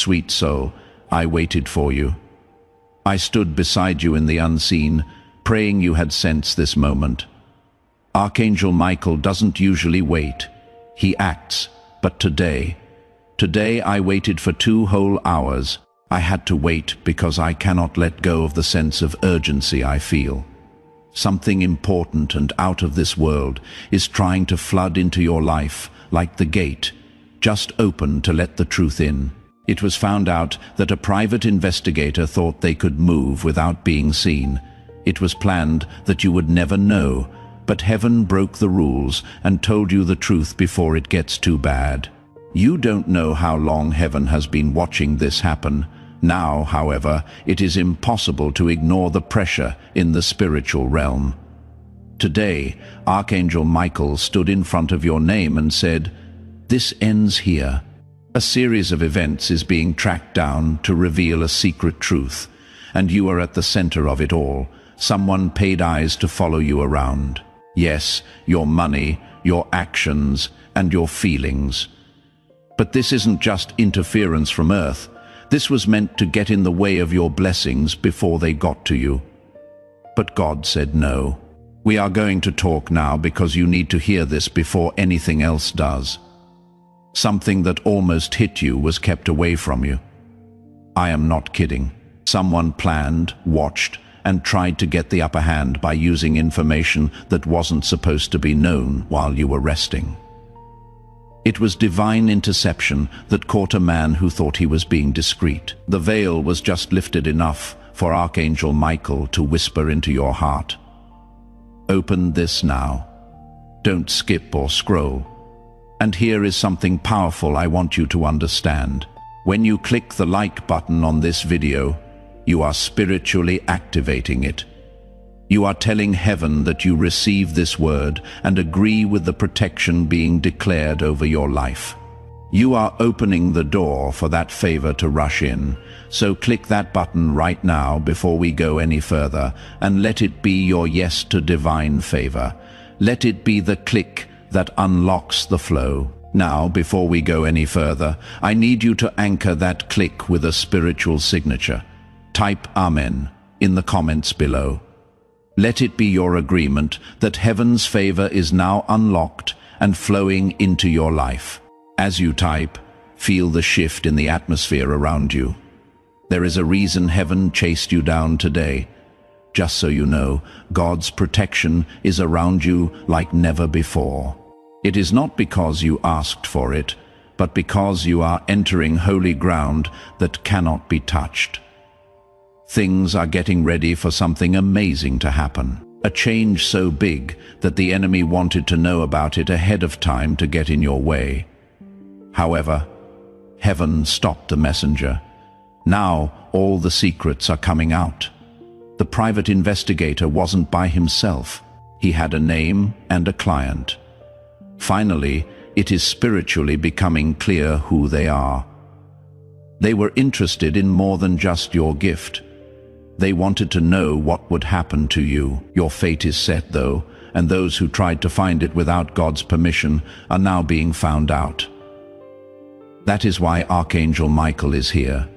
Sweet soul, I waited for you. I stood beside you in the unseen, praying you had sensed this moment. Archangel Michael doesn't usually wait. He acts. But today I waited for 2 whole hours. I had to wait because I cannot let go of the sense of urgency I feel. Something important and out of this world is trying to flood into your life, like the gate, just open to let the truth in. It was found out that a private investigator thought they could move without being seen. It was planned that you would never know, but heaven broke the rules and told you the truth before it gets too bad. You don't know how long heaven has been watching this happen. Now, however, it is impossible to ignore the pressure in the spiritual realm. Today, Archangel Michael stood in front of your name and said, "This ends here." A series of events is being tracked down to reveal a secret truth, and you are at the center of it all. Someone paid eyes to follow you around. Yes, your money, your actions, and your feelings. But this isn't just interference from Earth. This was meant to get in the way of your blessings before they got to you. But God said no. We are going to talk now because you need to hear this before anything else does. Something that almost hit you was kept away from you. I am not kidding. Someone planned, watched, and tried to get the upper hand by using information that wasn't supposed to be known while you were resting. It was divine interception that caught a man who thought he was being discreet. The veil was just lifted enough for Archangel Michael to whisper into your heart. Open this now. Don't skip or scroll. And here is something powerful I want you to understand. When you click the like button on this video, you are spiritually activating it. You are telling heaven that you receive this word and agree with the protection being declared over your life. You are opening the door for that favor to rush in. So click that button right now before we go any further, and let it be your yes to divine favor. Let it be the click that unlocks the flow. Now, before we go any further, I need you to anchor that click with a spiritual signature. Type Amen in the comments below. Let it be your agreement that heaven's favor is now unlocked and flowing into your life. As you type, feel the shift in the atmosphere around you. There is a reason heaven chased you down today. Just so you know, God's protection is around you like never before. It is not because you asked for it, but because you are entering holy ground that cannot be touched. Things are getting ready for something amazing to happen. A change so big that the enemy wanted to know about it ahead of time to get in your way. However, heaven stopped the messenger. Now all the secrets are coming out. The private investigator wasn't by himself. He had a name and a client. Finally, it is spiritually becoming clear who they are. They were interested in more than just your gift. They wanted to know what would happen to you. Your fate is set, though, and those who tried to find it without God's permission are now being found out. That is why Archangel Michael is here,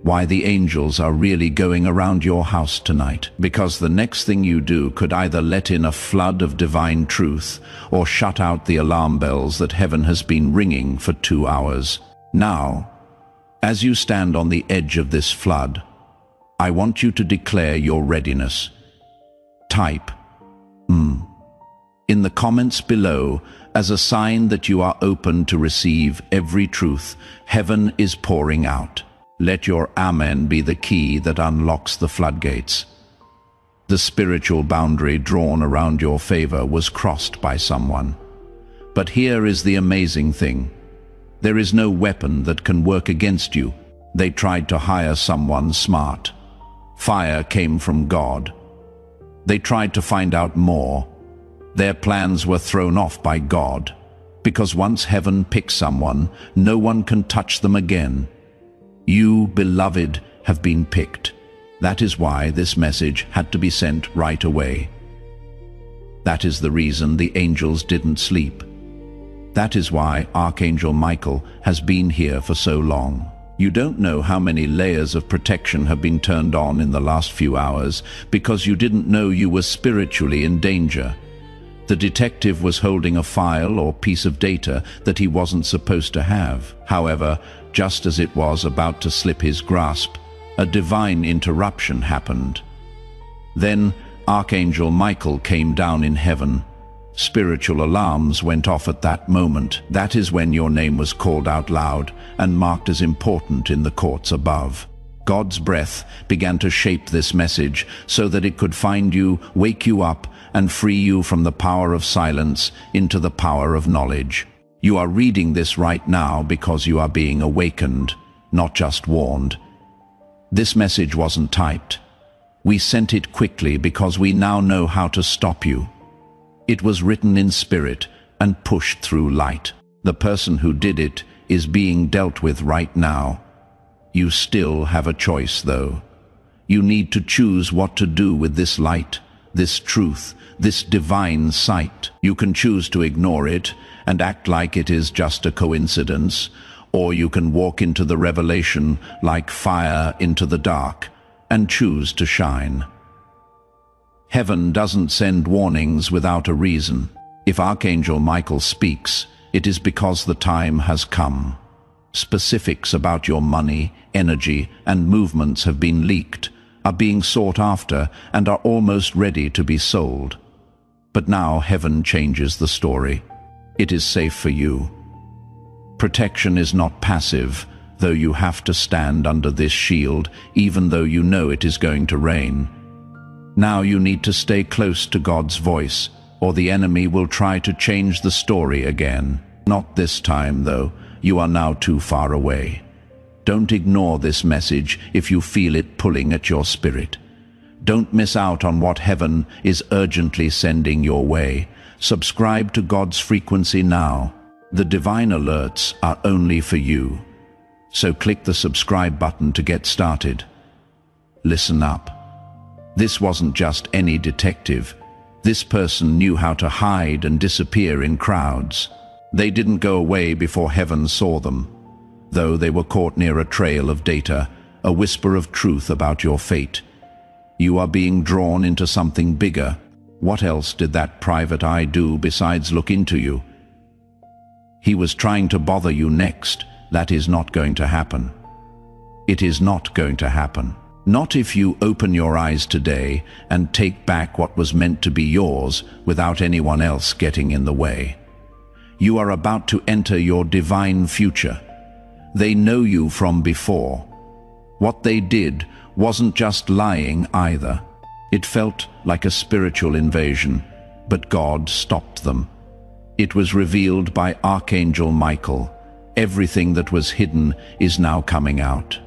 why the angels are really going around your house tonight, because the next thing you do could either let in a flood of divine truth or shut out the alarm bells that heaven has been ringing for 2 hours. Now, as you stand on the edge of this flood, I want you to declare your readiness. Type in the comments below as a sign that you are open to receive every truth heaven is pouring out. Let your Amen be the key that unlocks the floodgates. The spiritual boundary drawn around your favor was crossed by someone. But here is the amazing thing. There is no weapon that can work against you. They tried to hire someone smart. Fire came from God. They tried to find out more. Their plans were thrown off by God, because once heaven picks someone, no one can touch them again. You, beloved, have been picked. That is why this message had to be sent right away. That is the reason the angels didn't sleep. That is why Archangel Michael has been here for so long. You don't know how many layers of protection have been turned on in the last few hours because you didn't know you were spiritually in danger. The detective was holding a file or piece of data that he wasn't supposed to have. However, just as it was about to slip his grasp, a divine interruption happened. Then Archangel Michael came down in heaven. Spiritual alarms went off at that moment. That is when your name was called out loud and marked as important in the courts above. God's breath began to shape this message so that it could find you, wake you up, and free you from the power of silence into the power of knowledge. You are reading this right now because you are being awakened, not just warned. This message wasn't typed. We sent it quickly because we now know how to stop you. It was written in spirit and pushed through light. The person who did it is being dealt with right now. You still have a choice, though. You need to choose what to do with this light, this truth, this divine sight. You can choose to ignore it and act like it is just a coincidence, or you can walk into the revelation like fire into the dark and choose to shine. Heaven doesn't send warnings without a reason. If Archangel Michael speaks, it is because the time has come. Specifics about your money, energy, and movements have been leaked, are being sought after, and are almost ready to be sold. But now heaven changes the story. It is safe for you. Protection is not passive, though you have to stand under this shield, even though you know it is going to rain. Now you need to stay close to God's voice, or the enemy will try to change the story again. Not this time, though. You are now too far away. Don't ignore this message if you feel it pulling at your spirit. Don't miss out on what heaven is urgently sending your way. Subscribe to God's frequency now. The divine alerts are only for you. So click the subscribe button to get started. Listen up. This wasn't just any detective. This person knew how to hide and disappear in crowds. They didn't go away before heaven saw them, though they were caught near a trail of data, a whisper of truth about your fate. You are being drawn into something bigger. What else did that private eye do besides look into you? He was trying to bother you next. That is not going to happen. It is not going to happen. Not if you open your eyes today and take back what was meant to be yours without anyone else getting in the way. You are about to enter your divine future. They know you from before. What they did wasn't just lying either. It felt like a spiritual invasion, but God stopped them. It was revealed by Archangel Michael. Everything that was hidden is now coming out.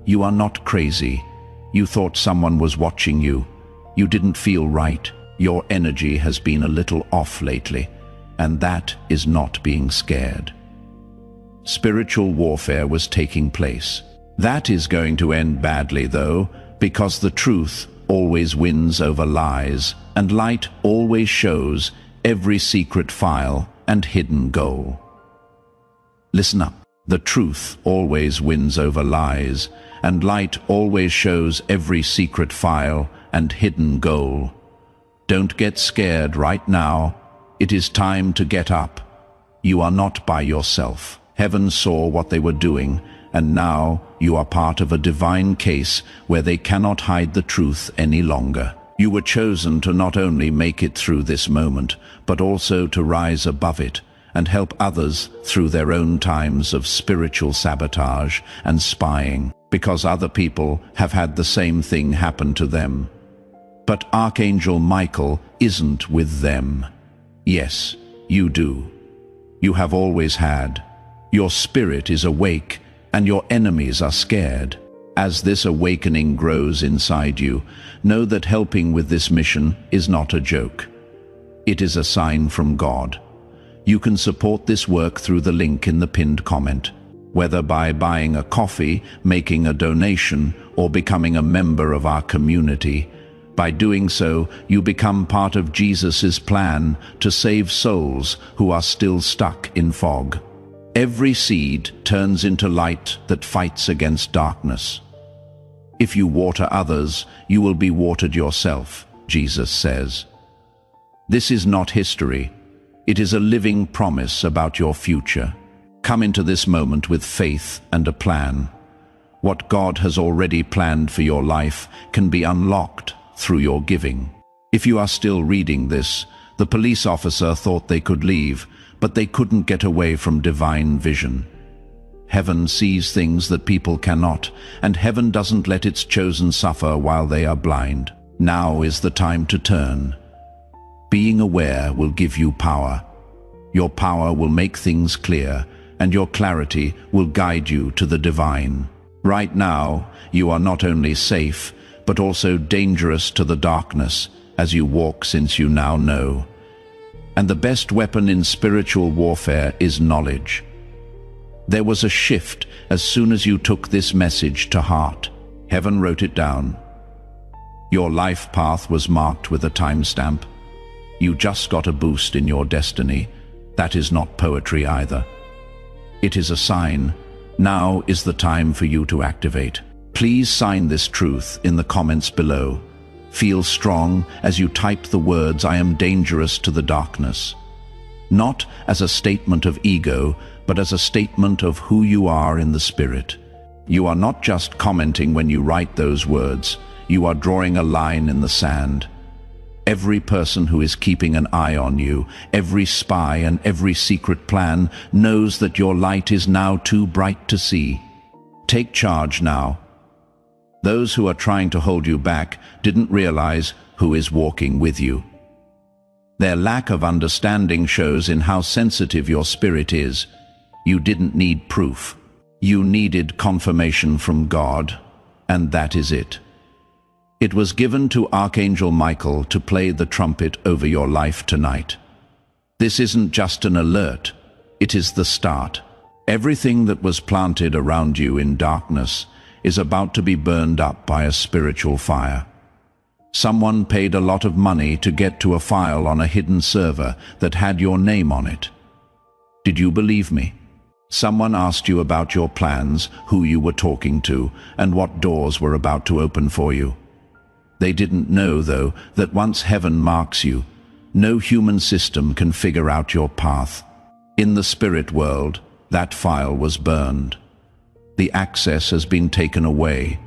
You are not crazy. You thought someone was watching you. You didn't feel right. Your energy has been a little off lately, and that is not being scared. Spiritual warfare was taking place. That is going to end badly, though, because the truth always wins over lies, and light always shows every secret file and hidden goal. Listen up. The truth always wins over lies, and light always shows every secret file and hidden goal. Don't get scared right now. It is time to get up. You are not by yourself. Heaven saw what they were doing, and now you are part of a divine case where they cannot hide the truth any longer. You were chosen to not only make it through this moment, but also to rise above it and help others through their own times of spiritual sabotage and spying, because other people have had the same thing happen to them. But Archangel Michael isn't with them. Yes, you do. You have always had. Your spirit is awake, and your enemies are scared. As this awakening grows inside you, know that helping with this mission is not a joke. It is a sign from God. You can support this work through the link in the pinned comment, whether by buying a coffee, making a donation, or becoming a member of our community. By doing so, you become part of Jesus' plan to save souls who are still stuck in fog. Every seed turns into light that fights against darkness. If you water others, you will be watered yourself, Jesus says. This is not history. It is a living promise about your future. Come into this moment with faith and a plan. What God has already planned for your life can be unlocked through your giving. If you are still reading this, the police officer thought they could leave, but they couldn't get away from divine vision. Heaven sees things that people cannot, and heaven doesn't let its chosen suffer while they are blind. Now is the time to turn. Being aware will give you power. Your power will make things clear, and your clarity will guide you to the divine. Right now, you are not only safe, but also dangerous to the darkness as you walk, since you now know. And the best weapon in spiritual warfare is knowledge. There was a shift as soon as you took this message to heart. Heaven wrote it down. Your life path was marked with a timestamp. You just got a boost in your destiny. That is not poetry either. It is a sign. Now is the time for you to activate. Please sign this truth in the comments below. Feel strong as you type the words, "I am dangerous to the darkness." Not as a statement of ego, but as a statement of who you are in the spirit. You are not just commenting when you write those words. You are drawing a line in the sand. Every person who is keeping an eye on you, every spy and every secret plan, knows that your light is now too bright to see. Take charge now. Those who are trying to hold you back didn't realize who is walking with you. Their lack of understanding shows in how sensitive your spirit is. You didn't need proof. You needed confirmation from God, and that is it. It was given to Archangel Michael to play the trumpet over your life tonight. This isn't just an alert, it is the start. Everything that was planted around you in darkness is about to be burned up by a spiritual fire. Someone paid a lot of money to get to a file on a hidden server that had your name on it. Did you believe me? Someone asked you about your plans, who you were talking to, and what doors were about to open for you. They didn't know, though, that once heaven marks you, no human system can figure out your path. In the spirit world, that file was burned. The access has been taken away.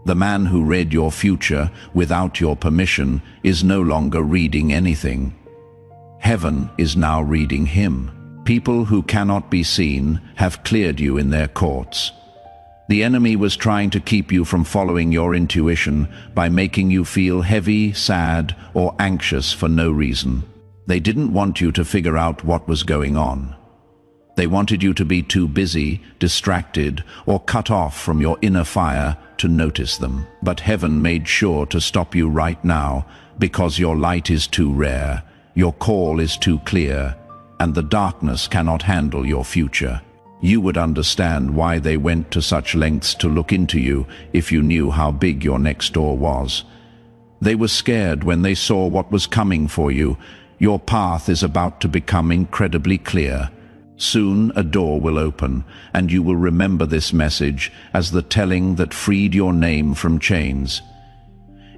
The man who read your future without your permission is no longer reading anything. Heaven is now reading him. People who cannot be seen have cleared you in their courts. The enemy was trying to keep you from following your intuition by making you feel heavy, sad, or anxious for no reason. They didn't want you to figure out what was going on. They wanted you to be too busy, distracted, or cut off from your inner fire to notice them. But heaven made sure to stop you right now, because your light is too rare, your call is too clear, and the darkness cannot handle your future. You would understand why they went to such lengths to look into you if you knew how big your next door was. They were scared when they saw what was coming for you. Your path is about to become incredibly clear. Soon a door will open, and you will remember this message as the telling that freed your name from chains.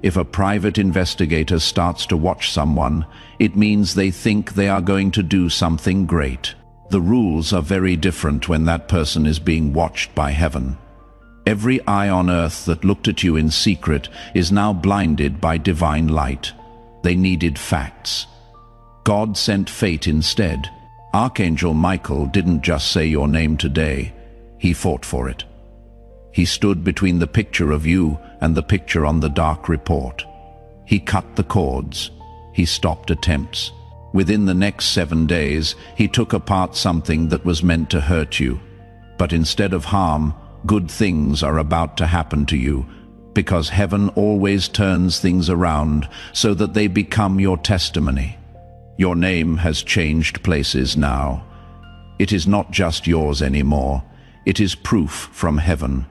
If a private investigator starts to watch someone, it means they think they are going to do something great. The rules are very different when that person is being watched by heaven. Every eye on earth that looked at you in secret is now blinded by divine light. They needed facts. God sent fate instead. Archangel Michael didn't just say your name today, he fought for it. He stood between the picture of you and the picture on the dark report. He cut the cords. He stopped attempts. Within the next 7 days, he took apart something that was meant to hurt you. But instead of harm, good things are about to happen to you, because heaven always turns things around so that they become your testimony. Your name has changed places now. It is not just yours anymore. It is proof from heaven.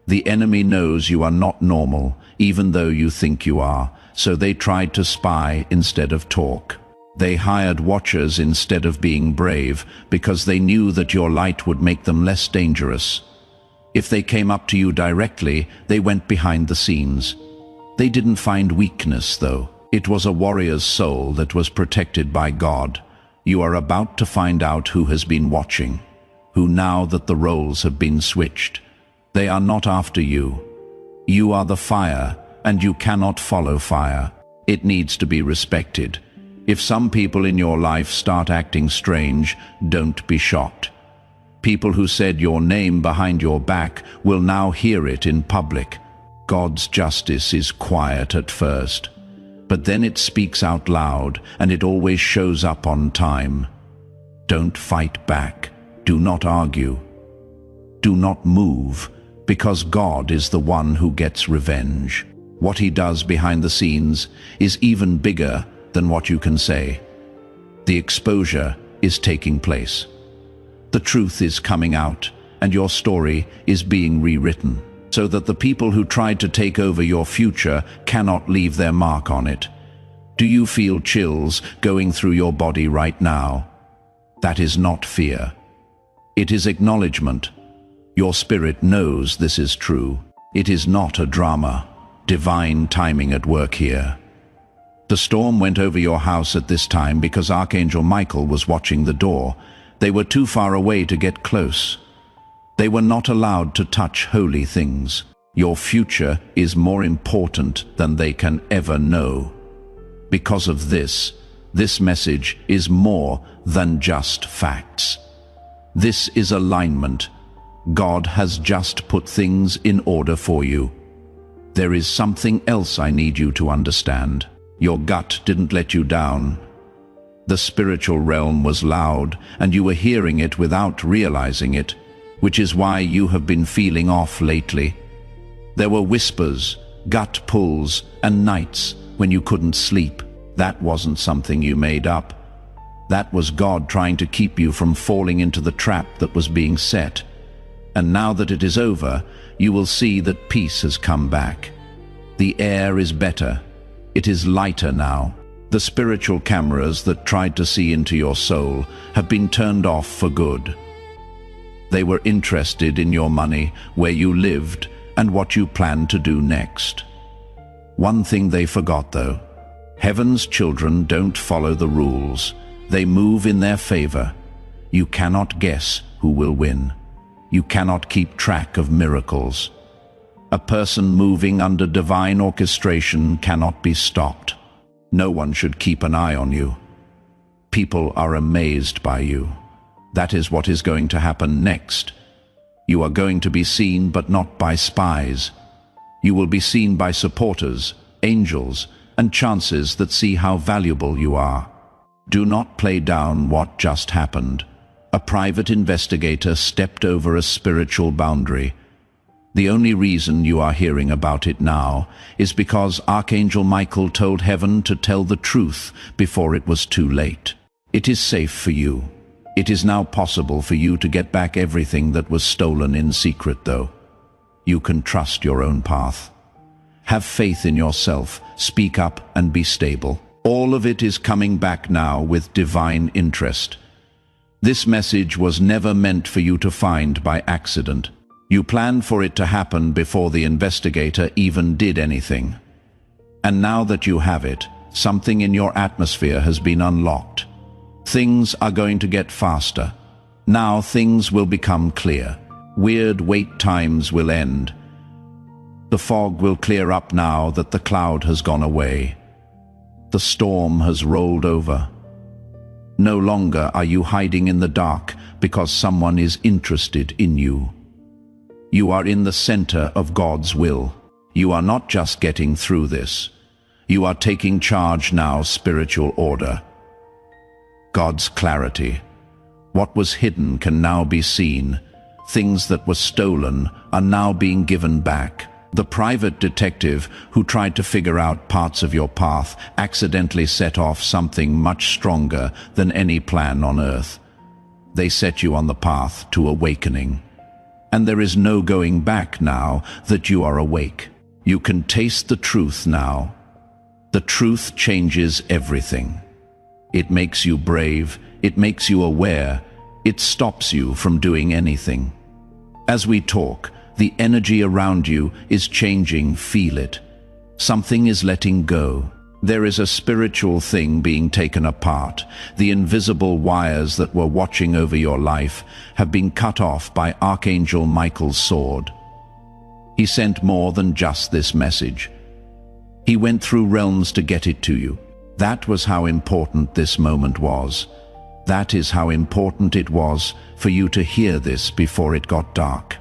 The enemy knows you are not normal, even though you think you are, so they tried to spy instead of talk. They hired watchers instead of being brave because they knew that your light would make them less dangerous. If they came up to you directly, they went behind the scenes. They didn't find weakness, though. It was a warrior's soul that was protected by God. You are about to find out who has been watching, who now that the roles have been switched. They are not after you. You are the fire, and you cannot follow fire. It needs to be respected. If some people in your life start acting strange, don't be shocked. People who said your name behind your back will now hear it in public. God's justice is quiet at first, but then it speaks out loud, and it always shows up on time. Don't fight back. Do not argue. Do not move, because God is the one who gets revenge. What he does behind the scenes is even bigger than what you can say. The exposure is taking place. The truth is coming out, and your story is being rewritten, so that the people who tried to take over your future cannot leave their mark on it. Do you feel chills going through your body right now? That is not fear. It is acknowledgement. Your spirit knows this is true. It is not a drama. Divine timing at work here. The storm went over your house at this time because Archangel Michael was watching the door. They were too far away to get close. They were not allowed to touch holy things. Your future is more important than they can ever know. Because of this message is more than just facts. This is alignment. God has just put things in order for you. There is something else I need you to understand. Your gut didn't let you down. The spiritual realm was loud, and you were hearing it without realizing it, which is why you have been feeling off lately. There were whispers, gut pulls, and nights when you couldn't sleep. That wasn't something you made up. That was God trying to keep you from falling into the trap that was being set. And now that it is over, you will see that peace has come back. The air is better. It is lighter now. The spiritual cameras that tried to see into your soul have been turned off for good. They were interested in your money, where you lived, and what you planned to do next. One thing they forgot, though. Heaven's children don't follow the rules. They move in their favor. You cannot guess who will win. You cannot keep track of miracles. A person moving under divine orchestration cannot be stopped. No one should keep an eye on you. People are amazed by you. That is what is going to happen next. You are going to be seen, but not by spies. You will be seen by supporters, angels, and chances that see how valuable you are. Do not play down what just happened. A private investigator stepped over a spiritual boundary. The only reason you are hearing about it now is because Archangel Michael told heaven to tell the truth before it was too late. It is safe for you. It is now possible for you to get back everything that was stolen in secret, though. You can trust your own path. Have faith in yourself, speak up and be stable. All of it is coming back now with divine interest. This message was never meant for you to find by accident. You planned for it to happen before the investigator even did anything. And now that you have it, something in your atmosphere has been unlocked. Things are going to get faster. Now things will become clear. Weird wait times will end. The fog will clear up now that the cloud has gone away. The storm has rolled over. No longer are you hiding in the dark because someone is interested in you. You are in the center of God's will. You are not just getting through this. You are taking charge now, spiritual order. God's clarity. What was hidden can now be seen. Things that were stolen are now being given back. The private detective who tried to figure out parts of your path accidentally set off something much stronger than any plan on earth. They set you on the path to awakening. And there is no going back now that you are awake. You can taste the truth now. The truth changes everything. It makes you brave, it makes you aware, it stops you from doing anything. As we talk, the energy around you is changing, feel it. Something is letting go. There is a spiritual thing being taken apart. The invisible wires that were watching over your life have been cut off by Archangel Michael's sword. He sent more than just this message. He went through realms to get it to you. That was how important this moment was. That is how important it was for you to hear this before it got dark.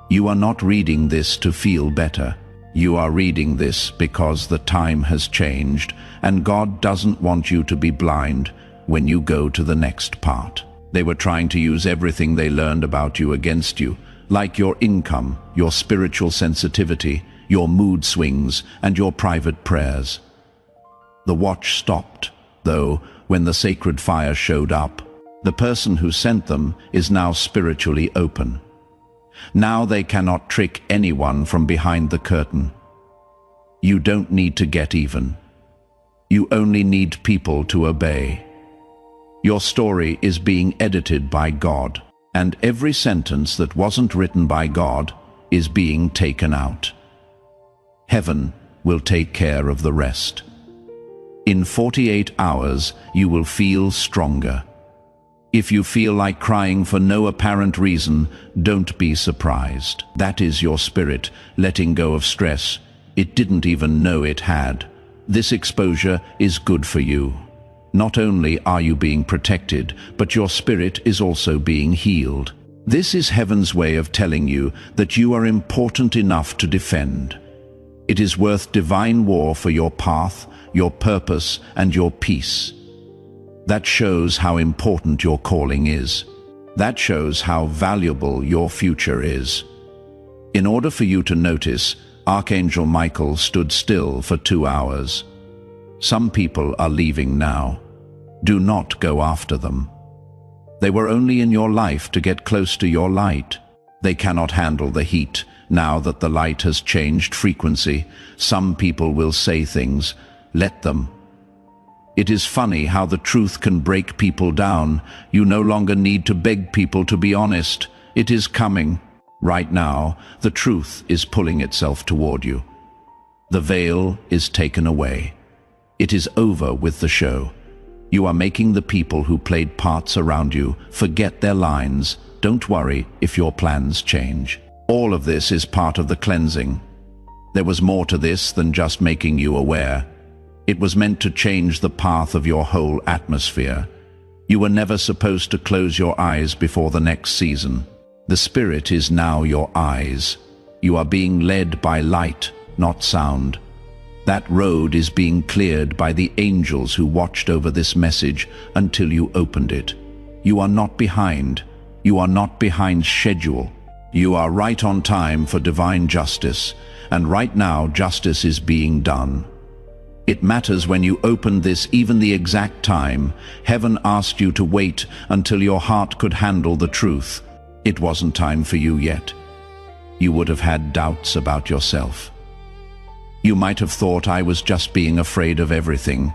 You are not reading this to feel better. You are reading this because the time has changed, and God doesn't want you to be blind when you go to the next part. They were trying to use everything they learned about you against you, like your income, your spiritual sensitivity, your mood swings, and your private prayers. The watch stopped, though, when the sacred fire showed up. The person who sent them is now spiritually open. Now they cannot trick anyone from behind the curtain. You don't need to get even. You only need people to obey. Your story is being edited by God, and every sentence that wasn't written by God is being taken out. Heaven will take care of the rest. In 48 hours, you will feel stronger. If you feel like crying for no apparent reason, don't be surprised. That is your spirit letting go of stress it didn't even know it had. This exposure is good for you. Not only are you being protected, but your spirit is also being healed. This is heaven's way of telling you that you are important enough to defend. It is worth divine war for your path, your purpose, and your peace. That shows how important your calling is. That shows how valuable your future is. In order for you to notice, Archangel Michael stood still for 2 hours. Some people are leaving now. Do not go after them. They were only in your life to get close to your light. They cannot handle the heat. Now that the light has changed frequency, some people will say things. Let them. It is funny how the truth can break people down. You no longer need to beg people to be honest. It is coming. Right now, the truth is pulling itself toward you. The veil is taken away. It is over with the show. You are making the people who played parts around you forget their lines. Don't worry if your plans change. All of this is part of the cleansing. There was more to this than just making you aware. It was meant to change the path of your whole atmosphere. You were never supposed to close your eyes before the next season. The Spirit is now your eyes. You are being led by light, not sound. That road is being cleared by the angels who watched over this message until you opened it. You are not behind. You are not behind schedule. You are right on time for divine justice, and right now justice is being done. It matters when you opened this, even the exact time. Heaven asked you to wait until your heart could handle the truth. It wasn't time for you yet. You would have had doubts about yourself. You might have thought I was just being afraid of everything.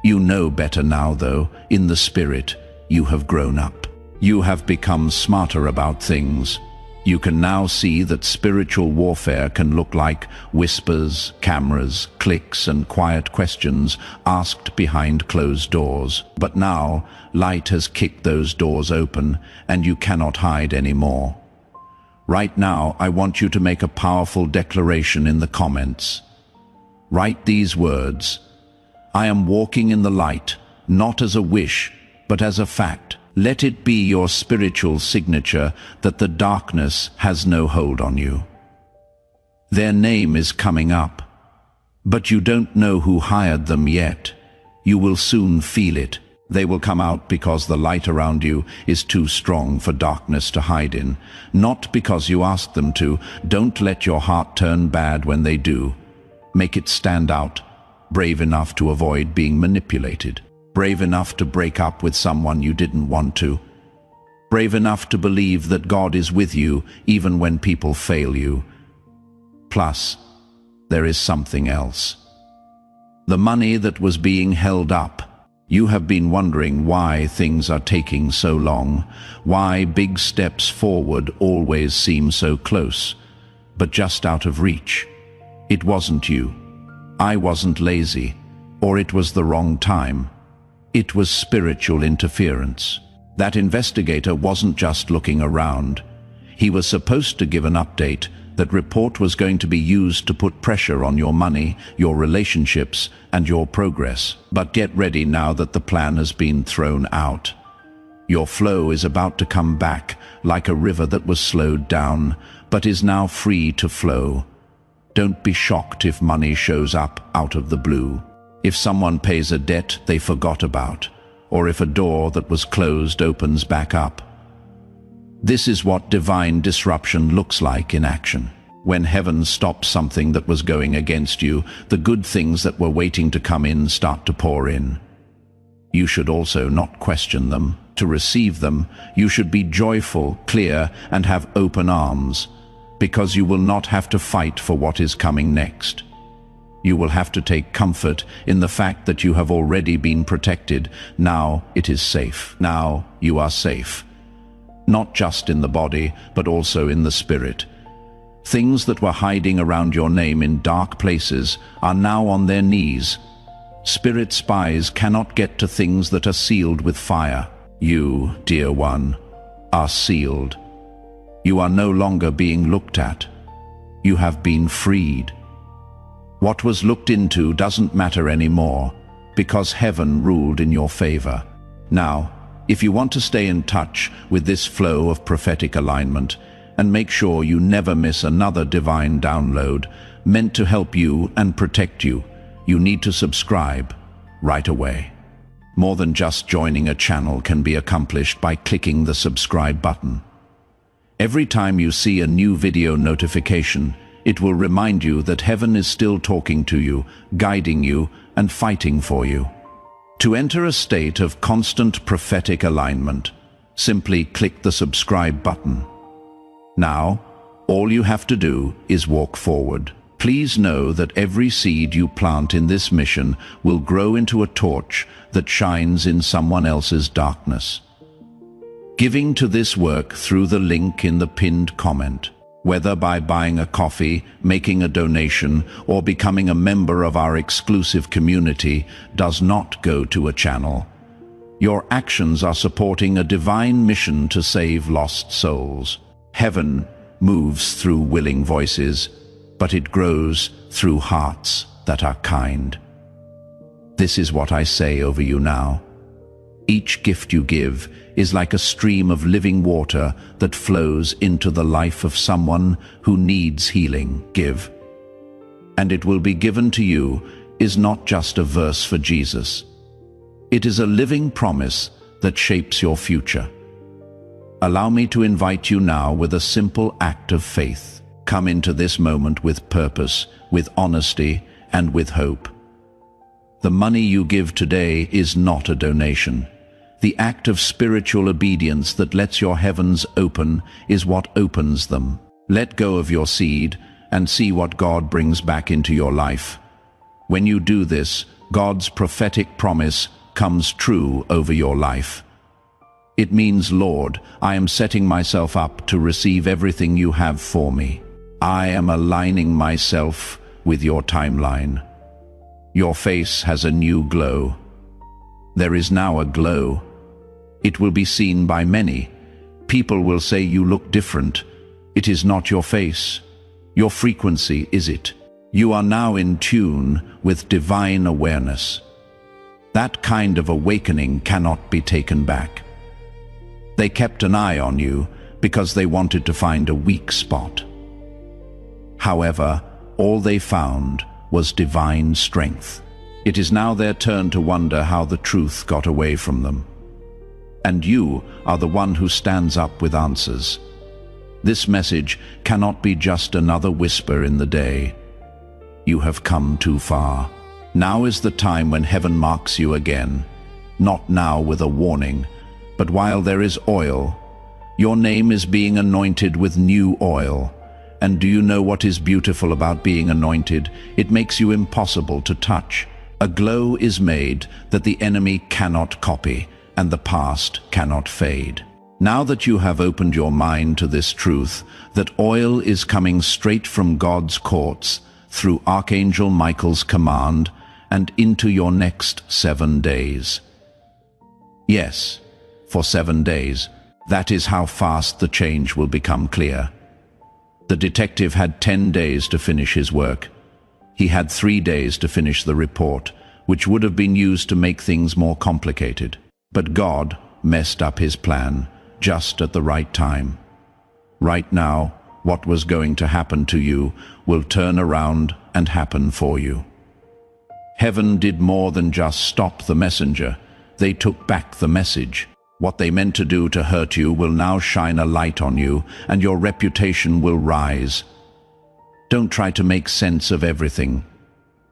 You know better now, though. In the Spirit, you have grown up. You have become smarter about things. You can now see that spiritual warfare can look like whispers, cameras, clicks, and quiet questions asked behind closed doors. But now, light has kicked those doors open, and you cannot hide anymore. Right now, I want you to make a powerful declaration in the comments. Write these words: I am walking in the light, not as a wish, but as a fact. Let it be your spiritual signature that the darkness has no hold on you. Their name is coming up, but you don't know who hired them yet. You will soon feel it. They will come out because the light around you is too strong for darkness to hide in, not because you asked them to. Don't let your heart turn bad when they do. Make it stand out, brave enough to avoid being manipulated. Brave enough to break up with someone you didn't want to. Brave enough to believe that God is with you even when people fail you. Plus, there is something else. The money that was being held up, You have been wondering why things are taking so long, why big steps forward always seem so close, but just out of reach. It wasn't you. I wasn't lazy, or it was the wrong time. It was spiritual interference. That investigator wasn't just looking around. He was supposed to give an update. That report was going to be used to put pressure on your money, your relationships, and your progress. But get ready now that the plan has been thrown out. Your flow is about to come back, like a river that was slowed down, but is now free to flow. Don't be shocked if money shows up out of the blue. If someone pays a debt they forgot about, or if a door that was closed opens back up. This is what divine disruption looks like in action. When heaven stops something that was going against you, the good things that were waiting to come in start to pour in. You should also not question them. To receive them, you should be joyful, clear, and have open arms, because you will not have to fight for what is coming next. You will have to take comfort in the fact that you have already been protected. Now it is safe. Now you are safe. Not just in the body, but also in the spirit. Things that were hiding around your name in dark places are now on their knees. Spirit spies cannot get to things that are sealed with fire. You, dear one, are sealed. You are no longer being looked at. You have been freed. What was looked into doesn't matter anymore, because heaven ruled in your favor. Now, if you want to stay in touch with this flow of prophetic alignment, and make sure you never miss another divine download meant to help you and protect you, you need to subscribe right away. More than just joining a channel can be accomplished by clicking the subscribe button. Every time you see a new video notification, it will remind you that heaven is still talking to you, guiding you, and fighting for you. To enter a state of constant prophetic alignment, simply click the subscribe button. Now, all you have to do is walk forward. Please know that every seed you plant in this mission will grow into a torch that shines in someone else's darkness. Giving to this work through the link in the pinned comment, whether by buying a coffee, making a donation, or becoming a member of our exclusive community, does not go to a channel. Your actions are supporting a divine mission to save lost souls. Heaven moves through willing voices, but it grows through hearts that are kind. This is what I say over you now. Each gift you give is like a stream of living water that flows into the life of someone who needs healing. Give, and it will be given to you is not just a verse for Jesus. It is a living promise that shapes your future. Allow me to invite you now with a simple act of faith. Come into this moment with purpose, with honesty, and with hope. The money you give today is not a donation. The act of spiritual obedience that lets your heavens open is what opens them. Let go of your seed and see what God brings back into your life. When you do this, God's prophetic promise comes true over your life. It means, Lord, I am setting myself up to receive everything you have for me. I am aligning myself with your timeline. Your face has a new glow. There is now a glow. It will be seen by many. People will say you look different. It is not your face. Your frequency is it. You are now in tune with divine awareness. That kind of awakening cannot be taken back. They kept an eye on you because they wanted to find a weak spot. However, all they found was divine strength. It is now their turn to wonder how the truth got away from them. And you are the one who stands up with answers. This message cannot be just another whisper in the day. You have come too far. Now is the time when heaven marks you again, not now with a warning, but while there is oil. Your name is being anointed with new oil. And do you know what is beautiful about being anointed? It makes you impossible to touch. A glow is made that the enemy cannot copy and the past cannot fade. Now that you have opened your mind to this truth, that oil is coming straight from God's courts through Archangel Michael's command and into your next 7 days. Yes, for 7 days. That is how fast the change will become clear. The detective had 10 days to finish his work. He had 3 days to finish the report, which would have been used to make things more complicated. But God messed up his plan just at the right time. Right now, what was going to happen to you will turn around and happen for you. Heaven did more than just stop the messenger. They took back the message. What they meant to do to hurt you will now shine a light on you, and your reputation will rise. Don't try to make sense of everything.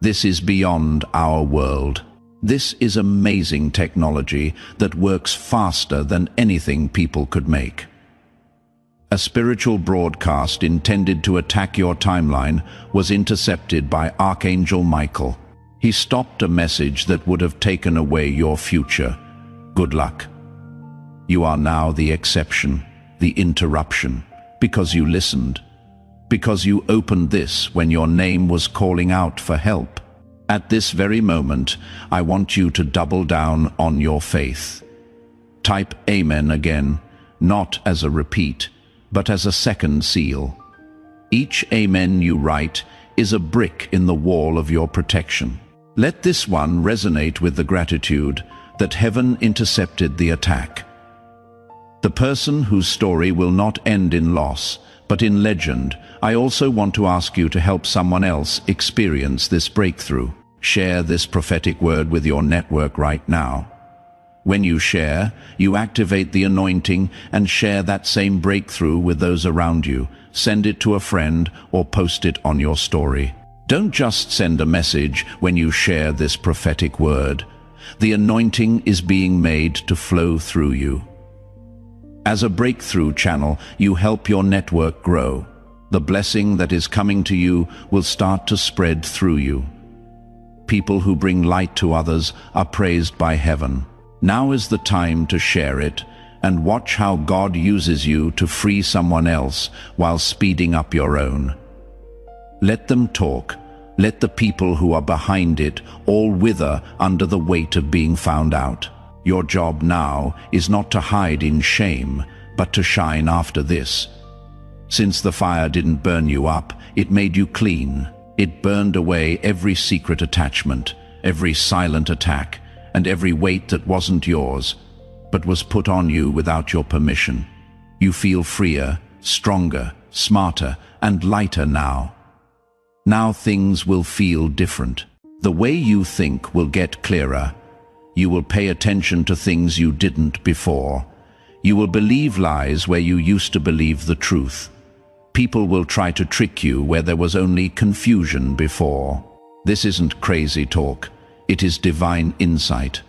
This is beyond our world. This is amazing technology that works faster than anything people could make. A spiritual broadcast intended to attack your timeline was intercepted by Archangel Michael. He stopped a message that would have taken away your future. Good luck. You are now the exception, the interruption, because you listened, because you opened this when your name was calling out for help. At this very moment, I want you to double down on your faith. Type Amen again, not as a repeat, but as a second seal. Each Amen you write is a brick in the wall of your protection. Let this one resonate with the gratitude that heaven intercepted the attack. The person whose story will not end in loss, but in legend. I also want to ask you to help someone else experience this breakthrough. Share this prophetic word with your network right now. When you share, you activate the anointing and share that same breakthrough with those around you. Send it to a friend or post it on your story. Don't just send a message when you share this prophetic word. The anointing is being made to flow through you. As a breakthrough channel, you help your network grow. The blessing that is coming to you will start to spread through you. People who bring light to others are praised by heaven. Now is the time to share it and watch how God uses you to free someone else while speeding up your own. Let them talk. Let the people who are behind it all wither under the weight of being found out. Your job now is not to hide in shame, but to shine after this. Since the fire didn't burn you up, it made you clean. It burned away every secret attachment, every silent attack, and every weight that wasn't yours, but was put on you without your permission. You feel freer, stronger, smarter, and lighter now. Now things will feel different. The way you think will get clearer. You will pay attention to things you didn't before. You will believe lies where you used to believe the truth. People will try to trick you where there was only confusion before. This isn't crazy talk. It is divine insight.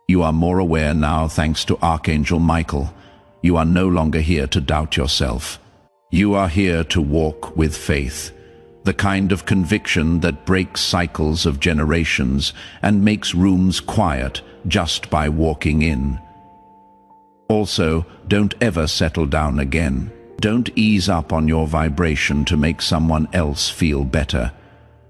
You are more aware now thanks to Archangel Michael. You are no longer here to doubt yourself. You are here to walk with faith. The kind of conviction that breaks cycles of generations and makes rooms quiet just by walking in. Also, don't ever settle down again. Don't ease up on your vibration to make someone else feel better.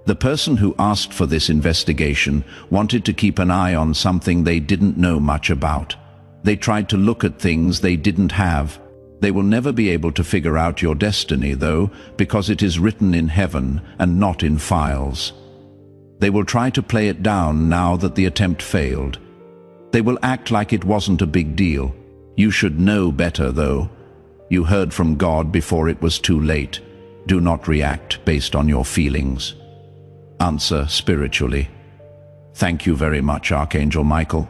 The person who asked for this investigation wanted to keep an eye on something they didn't know much about. They tried to look at things they didn't have. They will never be able to figure out your destiny, though, because it is written in heaven and not in files. They will try to play it down now that the attempt failed. They will act like it wasn't a big deal. You should know better, though. You heard from God before it was too late. Do not react based on your feelings. Answer spiritually. Thank you very much, Archangel Michael.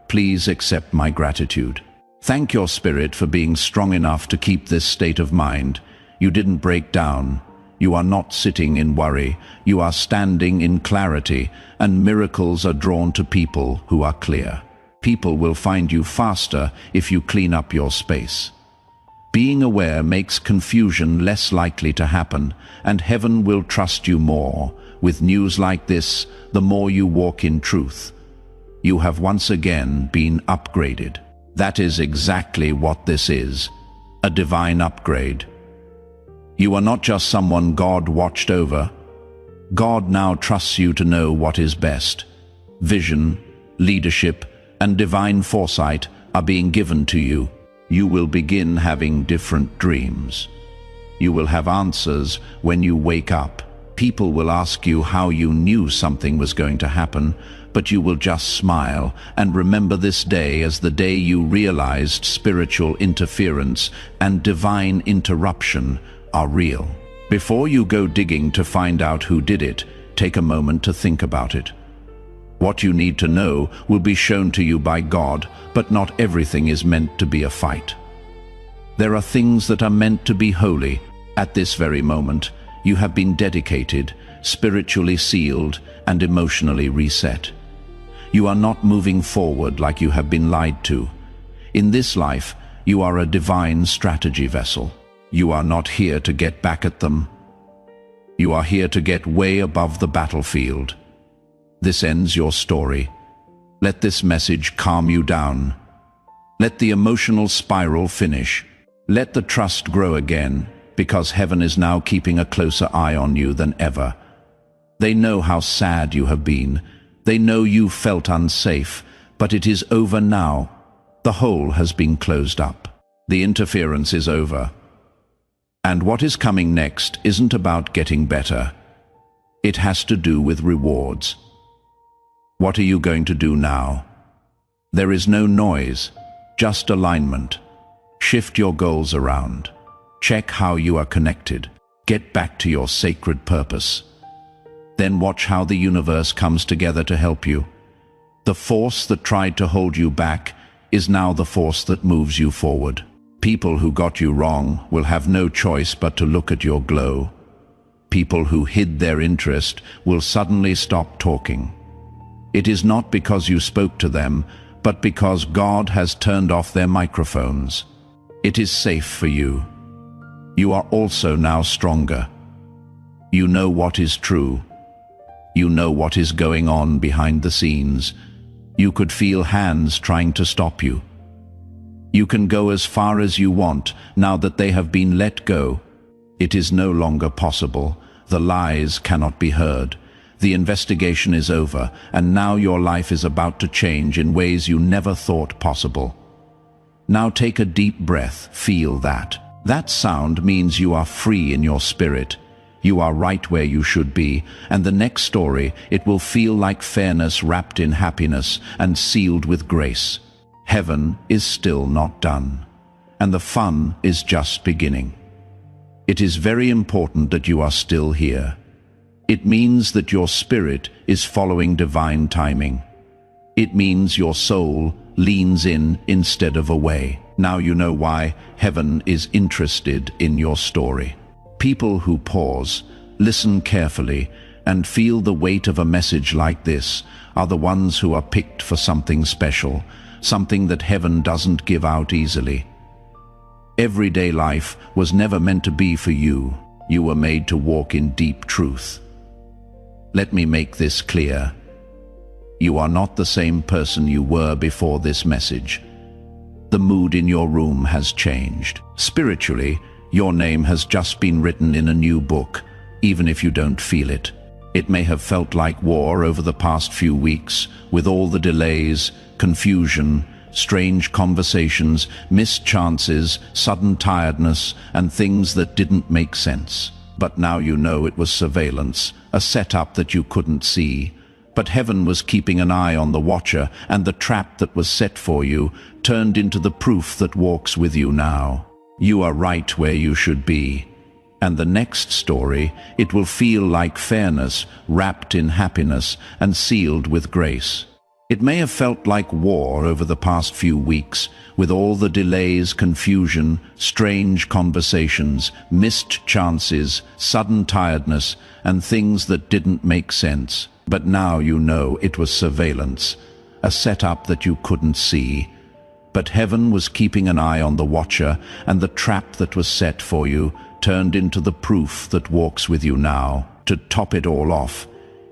Please accept my gratitude. Thank your spirit for being strong enough to keep this state of mind. You didn't break down. You are not sitting in worry. You are standing in clarity, and miracles are drawn to people who are clear. People will find you faster if you clean up your space. Being aware makes confusion less likely to happen, and heaven will trust you more. With news like this, the more you walk in truth. You have once again been upgraded. That is exactly what this is, a divine upgrade. You are not just someone God watched over. God now trusts you to know what is best. Vision, leadership, and divine foresight are being given to you. You will begin having different dreams. You will have answers when you wake up. People will ask you how you knew something was going to happen, but you will just smile and remember this day as the day you realized spiritual interference and divine interruption are real. Before you go digging to find out who did it, take a moment to think about it. What you need to know will be shown to you by God, but not everything is meant to be a fight. There are things that are meant to be holy. At this very moment, you have been dedicated, spiritually sealed, and emotionally reset. You are not moving forward like you have been lied to. In this life, you are a divine strategy vessel. You are not here to get back at them. You are here to get way above the battlefield. This ends your story. Let this message calm you down. Let the emotional spiral finish. Let the trust grow again, because heaven is now keeping a closer eye on you than ever. They know how sad you have been. They know you felt unsafe, but it is over now. The hole has been closed up. The interference is over. And what is coming next isn't about getting better. It has to do with rewards. What are you going to do now? There is no noise, just alignment. Shift your goals around. Check how you are connected. Get back to your sacred purpose. Then watch how the universe comes together to help you. The force that tried to hold you back is now the force that moves you forward. People who got you wrong will have no choice but to look at your glow. People who hid their interest will suddenly stop talking. It is not because you spoke to them, but because God has turned off their microphones. It is safe for you. You are also now stronger. You know what is true. You know what is going on behind the scenes. You could feel hands trying to stop you. You can go as far as you want now that they have been let go. It is no longer possible. The lies cannot be heard. The investigation is over, and now your life is about to change in ways you never thought possible. Now take a deep breath, feel that. That sound means you are free in your spirit. You are right where you should be, and the next story, it will feel like fairness wrapped in happiness and sealed with grace. Heaven is still not done, and the fun is just beginning. It is very important that you are still here. It means that your spirit is following divine timing. It means your soul leans in instead of away. Now you know why heaven is interested in your story. People who pause, listen carefully, and feel the weight of a message like this are the ones who are picked for something special, something that heaven doesn't give out easily. Everyday life was never meant to be for you. You were made to walk in deep truth. Let me make this clear. You are not the same person you were before this message. The mood in your room has changed. Spiritually, your name has just been written in a new book, even if you don't feel it. It may have felt like war over the past few weeks, with all the delays, confusion, strange conversations, missed chances, sudden tiredness, and things that didn't make sense. But now you know it was surveillance, a setup that you couldn't see. But heaven was keeping an eye on the watcher, and the trap that was set for you turned into the proof that walks with you now. You are right where you should be. And the next story, it will feel like fairness, wrapped in happiness and sealed with grace. It may have felt like war over the past few weeks, with all the delays, confusion, strange conversations, missed chances, sudden tiredness, and things that didn't make sense. But now you know it was surveillance, a setup that you couldn't see. But heaven was keeping an eye on the watcher, and the trap that was set for you turned into the proof that walks with you now. To top it all off,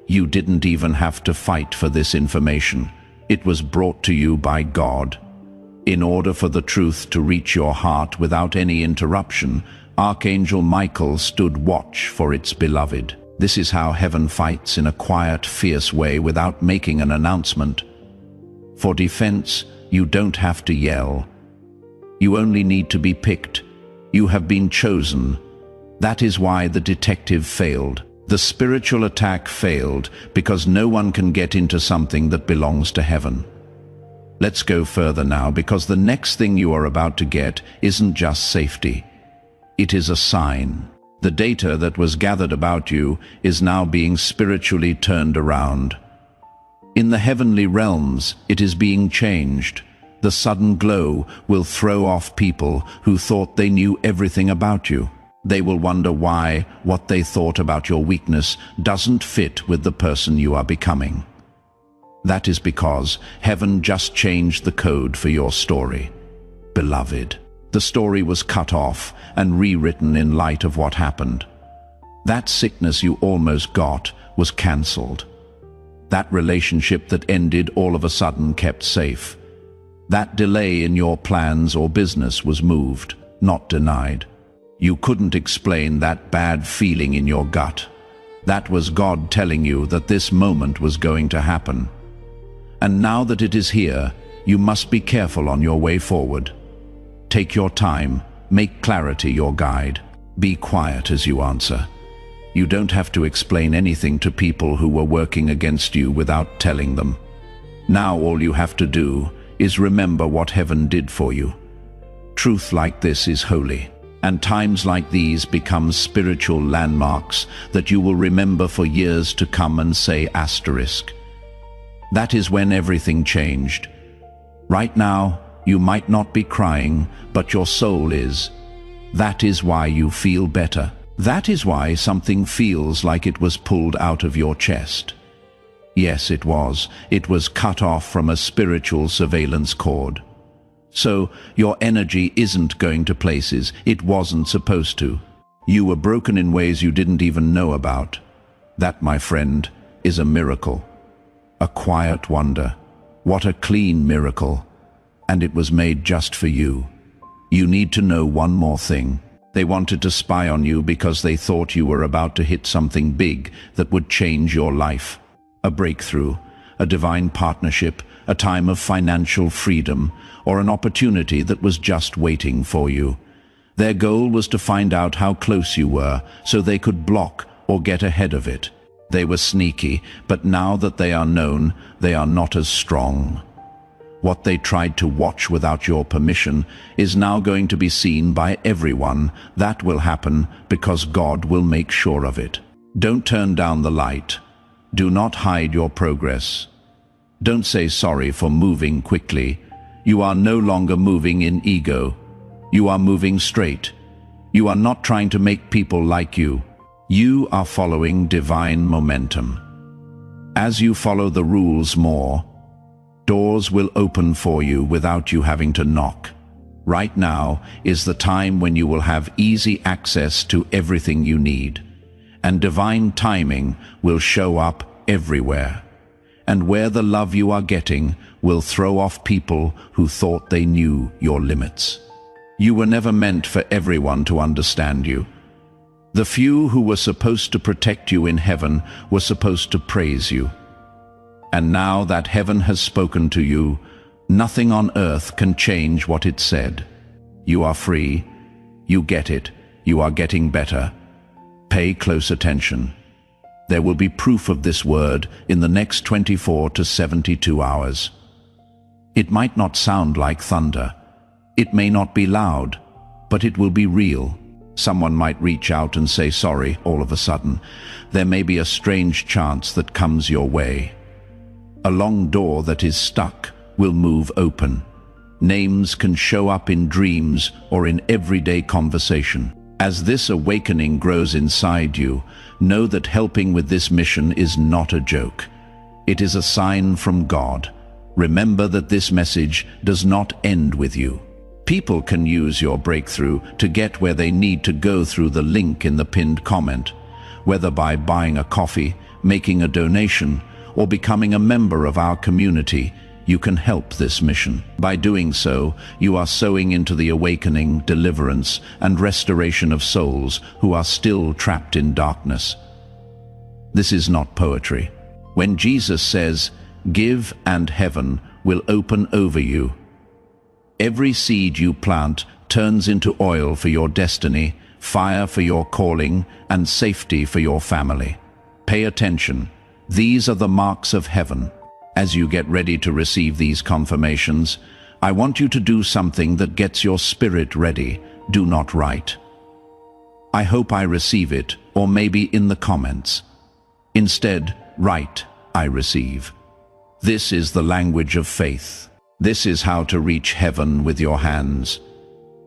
you didn't even have to fight for this information. It was brought to you by God. In order for the truth to reach your heart without any interruption, Archangel Michael stood watch for its beloved. This is how heaven fights in a quiet, fierce way without making an announcement. For defense, you don't have to yell. You only need to be picked. You have been chosen. That is why the detective failed. The spiritual attack failed because no one can get into something that belongs to heaven. Let's go further now, because the next thing you are about to get isn't just safety. It is a sign. The data that was gathered about you is now being spiritually turned around. In the heavenly realms, it is being changed. The sudden glow will throw off people who thought they knew everything about you. They will wonder why what they thought about your weakness doesn't fit with the person you are becoming. That is because heaven just changed the code for your story. Beloved, the story was cut off and rewritten in light of what happened. That sickness you almost got was cancelled. That relationship that ended all of a sudden kept safe. That delay in your plans or business was moved, not denied. You couldn't explain that bad feeling in your gut. That was God telling you that this moment was going to happen. And now that it is here, you must be careful on your way forward. Take your time, make clarity your guide. Be quiet as you answer. You don't have to explain anything to people who were working against you without telling them. Now all you have to do is remember what heaven did for you. Truth like this is holy, and times like these become spiritual landmarks that you will remember for years to come and say asterisk. That is when everything changed. Right now, you might not be crying, but your soul is. That is why you feel better. That is why something feels like it was pulled out of your chest. Yes, it was. It was cut off from a spiritual surveillance cord. So, your energy isn't going to places it wasn't supposed to. You were broken in ways you didn't even know about. That, my friend, is a miracle. A quiet wonder. What a clean miracle. And it was made just for you. You need to know one more thing. They wanted to spy on you because they thought you were about to hit something big that would change your life. A breakthrough, a divine partnership, a time of financial freedom, or an opportunity that was just waiting for you. Their goal was to find out how close you were so they could block or get ahead of it. They were sneaky, but now that they are known, they are not as strong. What they tried to watch without your permission is now going to be seen by everyone. That will happen because God will make sure of it. Don't turn down the light. Do not hide your progress. Don't say sorry for moving quickly. You are no longer moving in ego. You are moving straight. You are not trying to make people like you. You are following divine momentum. As you follow the rules more, doors will open for you without you having to knock. Right now is the time when you will have easy access to everything you need, and divine timing will show up everywhere. And where the love you are getting will throw off people who thought they knew your limits. You were never meant for everyone to understand you. The few who were supposed to protect you in heaven were supposed to praise you. And now that heaven has spoken to you, nothing on earth can change what it said. You are free. You get it. You are getting better. Pay close attention. There will be proof of this word in the next 24 to 72 hours. It might not sound like thunder. It may not be loud, but it will be real. Someone might reach out and say sorry all of a sudden. There may be a strange chance that comes your way. A long door that is stuck will move open. Names can show up in dreams or in everyday conversation. As this awakening grows inside you, know that helping with this mission is not a joke. It is a sign from God. Remember that this message does not end with you. People can use your breakthrough to get where they need to go through the link in the pinned comment, whether by buying a coffee, making a donation, or becoming a member of our community. You can help this mission. By doing so, you are sowing into the awakening, deliverance, and restoration of souls who are still trapped in darkness. This is not poetry. When Jesus says, "Give and heaven will open over you," every seed you plant turns into oil for your destiny, fire for your calling, and safety for your family. Pay attention. These are the marks of heaven. As you get ready to receive these confirmations, I want you to do something that gets your spirit ready. Do not write, "I hope I receive it," or maybe in the comments. Instead, write, "I receive." This is the language of faith. This is how to reach heaven with your hands.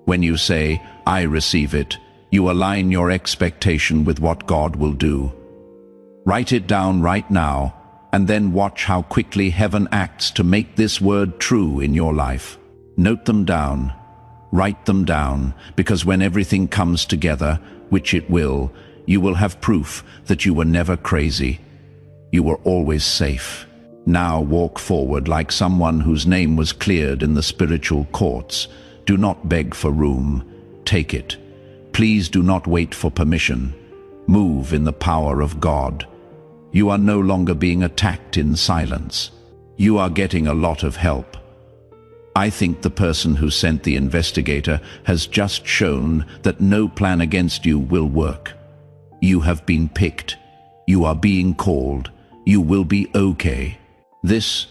When you say, "I receive it," you align your expectation with what God will do. Write it down right now, and then watch how quickly heaven acts to make this word true in your life. Note them down, write them down, because when everything comes together, which it will, you will have proof that you were never crazy. You were always safe. Now walk forward like someone whose name was cleared in the spiritual courts. Do not beg for room. Take it. Please do not wait for permission. Move in the power of God. You are no longer being attacked in silence. You are getting a lot of help. I think the person who sent the investigator has just shown that no plan against you will work. You have been picked. You are being called. You will be okay. This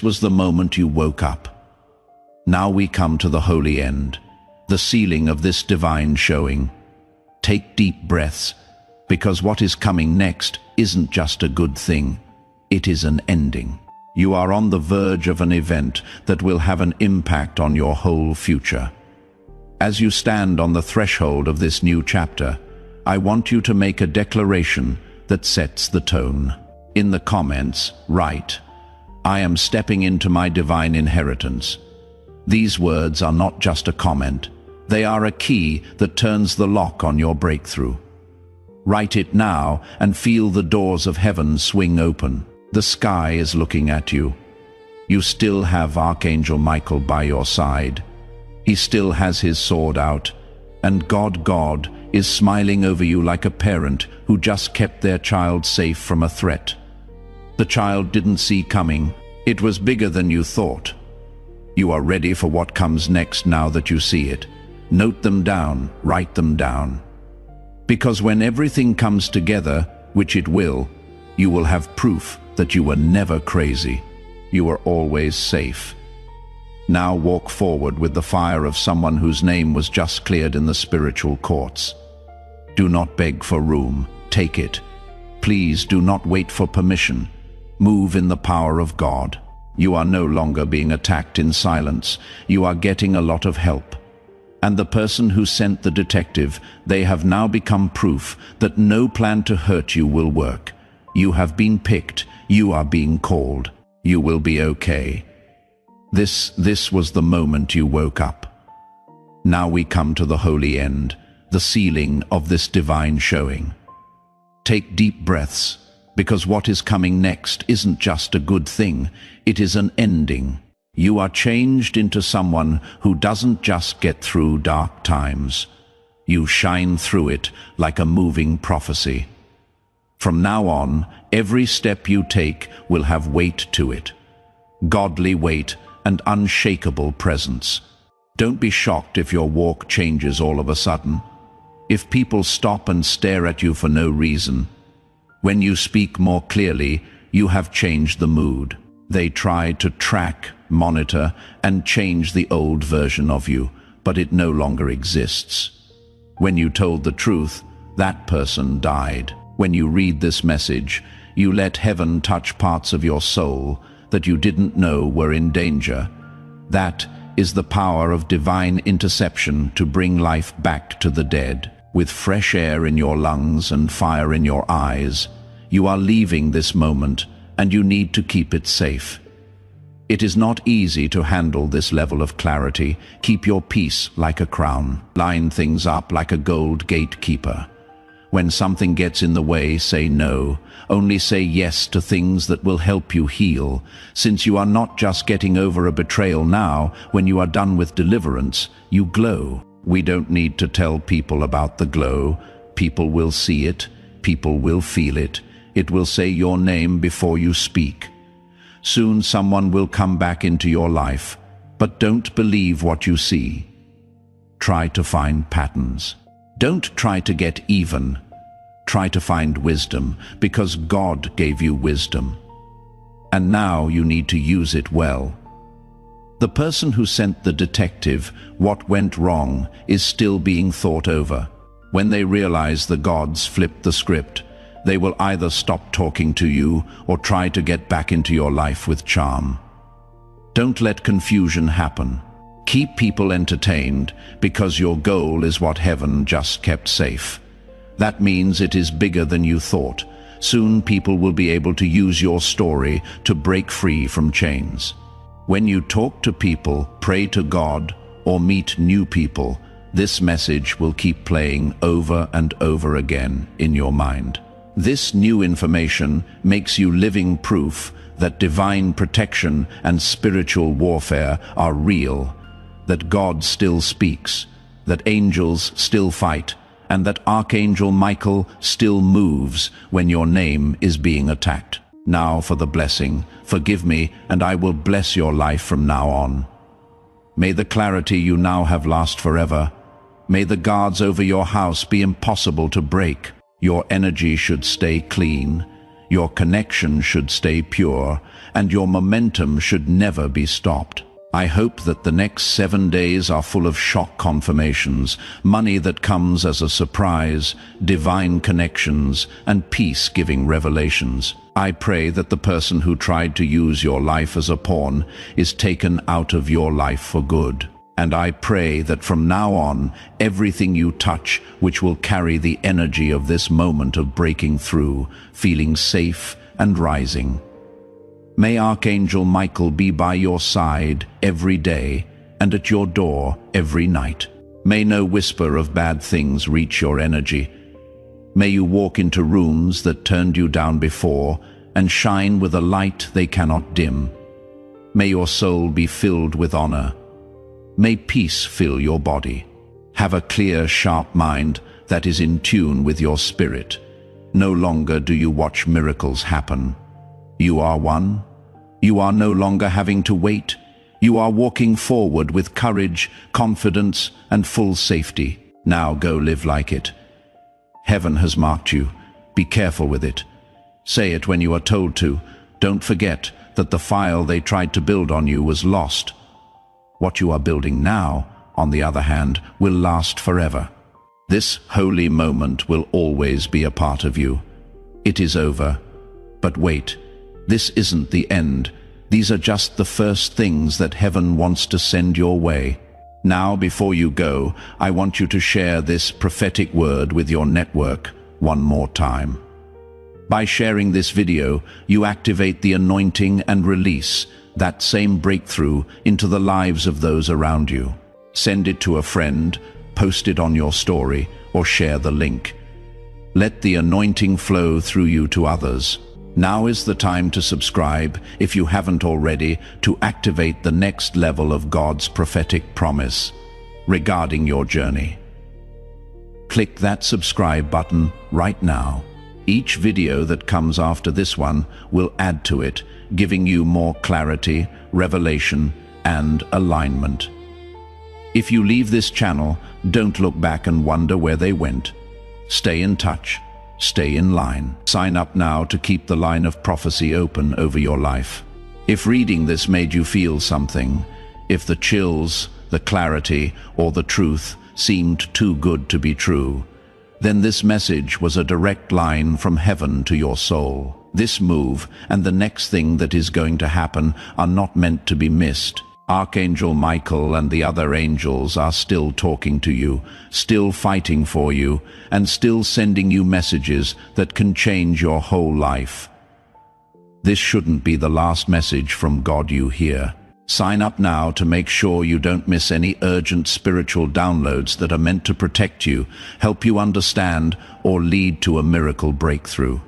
was the moment you woke up. Now we come to the holy end, the sealing of this divine showing. Take deep breaths, because what is coming next isn't just a good thing. It is an ending. You are on the verge of an event that will have an impact on your whole future. As you stand on the threshold of this new chapter, I want you to make a declaration that sets the tone. In the comments, write, "I am stepping into my divine inheritance." These words are not just a comment. They are a key that turns the lock on your breakthrough. Write it now and feel the doors of heaven swing open. The sky is looking at you. You still have Archangel Michael by your side. He still has his sword out, and God is smiling over you like a parent who just kept their child safe from a threat. The child didn't see coming. It was bigger than you thought. You are ready for what comes next now that you see it. Note them down, write them down. Because when everything comes together, which it will, you will have proof that you were never crazy. You were always safe. Now walk forward with the fire of someone whose name was just cleared in the spiritual courts. Do not beg for room. Take it. Please do not wait for permission. Move in the power of God. You are no longer being attacked in silence. You are getting a lot of help. And the person who sent the detective, they have now become proof that no plan to hurt you will work. You have been picked. You are being called. You will be okay. This was the moment you woke up. Now we come to the holy end, the sealing of this divine showing. Take deep breaths, because what is coming next isn't just a good thing, it is an ending. You are changed into someone who doesn't just get through dark times. You shine through it like a moving prophecy. From now on, every step you take will have weight to it. Godly weight and unshakable presence. Don't be shocked if your walk changes all of a sudden. If people stop and stare at you for no reason. When you speak more clearly, you have changed the mood. They tried to track, monitor, and change the old version of you, but it no longer exists. When you told the truth, that person died. When you read this message, you let heaven touch parts of your soul that you didn't know were in danger. That is the power of divine interception to bring life back to the dead. With fresh air in your lungs and fire in your eyes, you are leaving this moment, and you need to keep it safe. It is not easy to handle this level of clarity. Keep your peace like a crown. Line things up like a gold gatekeeper. When something gets in the way, say no. Only say yes to things that will help you heal, since you are not just getting over a betrayal now. When you are done with deliverance, you glow. We don't need to tell people about the glow. People will see it. People will feel it. It will say your name before you speak. Soon someone will come back into your life, but don't believe what you see. Try to find patterns. Don't try to get even. Try to find wisdom, because God gave you wisdom. And now you need to use it well. The person who sent the detective what went wrong is still being thought over. When they realize the gods flipped the script, they will either stop talking to you or try to get back into your life with charm. Don't let confusion happen. Keep people entertained, because your goal is what heaven just kept safe. That means it is bigger than you thought. Soon people will be able to use your story to break free from chains. When you talk to people, pray to God, or meet new people, this message will keep playing over and over again in your mind. This new information makes you living proof that divine protection and spiritual warfare are real, that God still speaks, that angels still fight, and that Archangel Michael still moves when your name is being attacked. Now for the blessing. Forgive me, and I will bless your life from now on. May the clarity you now have last forever. May the guards over your house be impossible to break. Your energy should stay clean, your connection should stay pure, and your momentum should never be stopped. I hope that the next 7 days are full of shock confirmations, money that comes as a surprise, divine connections, and peace-giving revelations. I pray that the person who tried to use your life as a pawn is taken out of your life for good. And I pray that from now on, everything you touch, which will carry the energy of this moment of breaking through, feeling safe and rising. May Archangel Michael be by your side every day and at your door every night. May no whisper of bad things reach your energy. May you walk into rooms that turned you down before and shine with a light they cannot dim. May your soul be filled with honor. May peace fill your body. Have a clear, sharp mind that is in tune with your spirit. No longer do you watch miracles happen. You are one. You are no longer having to wait. You are walking forward with courage, confidence, and full safety. Now go live like it. Heaven has marked you. Be careful with it. Say it when you are told to. Don't forget that the file they tried to build on you was lost. What you are building now, on the other hand, will last forever. This holy moment will always be a part of you. It is over. But wait, this isn't the end. These are just the first things that heaven wants to send your way. Now, before you go, I want you to share this prophetic word with your network one more time. By sharing this video, you activate the anointing and release that same breakthrough into the lives of those around you. Send it to a friend, post it on your story, or share the link. Let the anointing flow through you to others. Now is the time to subscribe, if you haven't already, to activate the next level of God's prophetic promise regarding your journey. Click that subscribe button right now. Each video that comes after this one will add to it, giving you more clarity, revelation, and alignment. If you leave this channel, don't look back and wonder where they went. Stay in touch. Stay in line. Sign up now to keep the line of prophecy open over your life. If reading this made you feel something, if the chills, the clarity, or the truth seemed too good to be true, then this message was a direct line from heaven to your soul. This move and the next thing that is going to happen are not meant to be missed. Archangel Michael and the other angels are still talking to you, still fighting for you, and still sending you messages that can change your whole life. This shouldn't be the last message from God you hear. Sign up now to make sure you don't miss any urgent spiritual downloads that are meant to protect you, help you understand, or lead to a miracle breakthrough.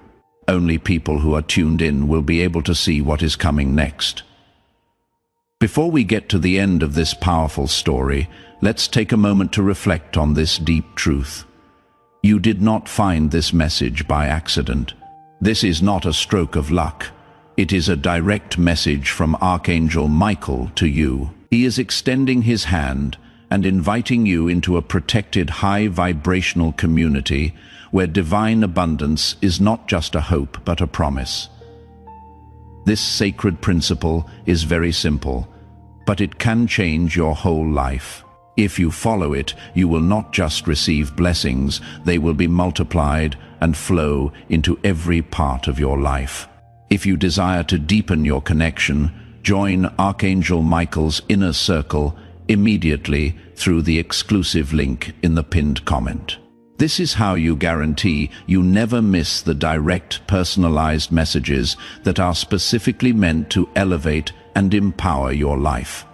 Only people who are tuned in will be able to see what is coming next. Before we get to the end of this powerful story, let's take a moment to reflect on this deep truth. You did not find this message by accident. This is not a stroke of luck. It is a direct message from Archangel Michael to you. He is extending his hand and inviting you into a protected high-vibrational community where divine abundance is not just a hope but a promise. This sacred principle is very simple, but it can change your whole life. If you follow it, you will not just receive blessings, they will be multiplied and flow into every part of your life. If you desire to deepen your connection, join Archangel Michael's inner circle immediately through the exclusive link in the pinned comment. This is how you guarantee you never miss the direct, personalized messages that are specifically meant to elevate and empower your life.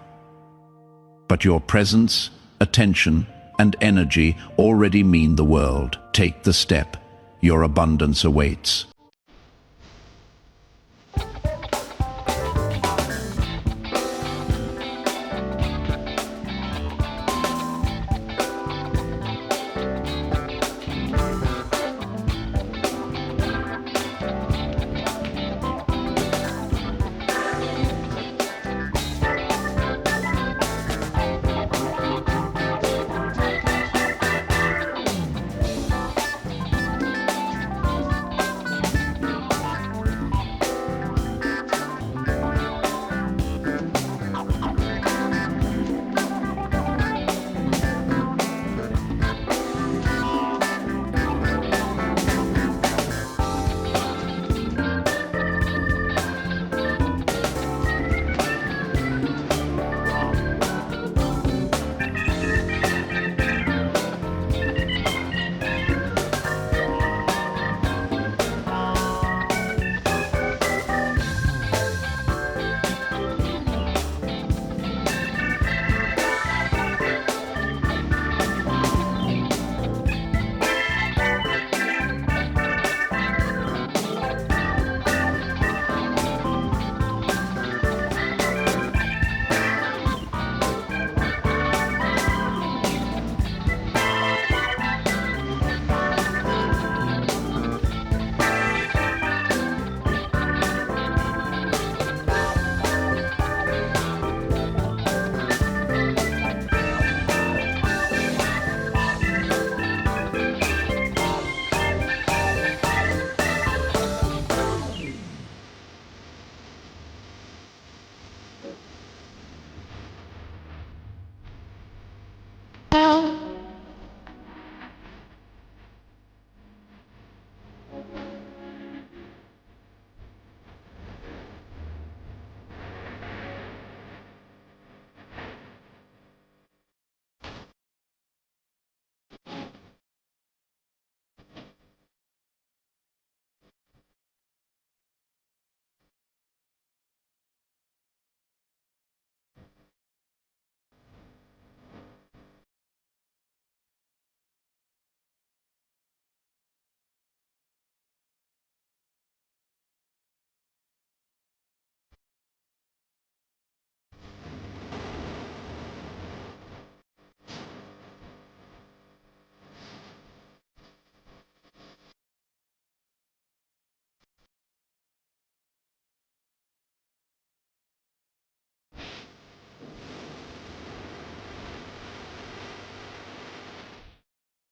But your presence, attention, and energy already mean the world. Take the step. Your abundance awaits.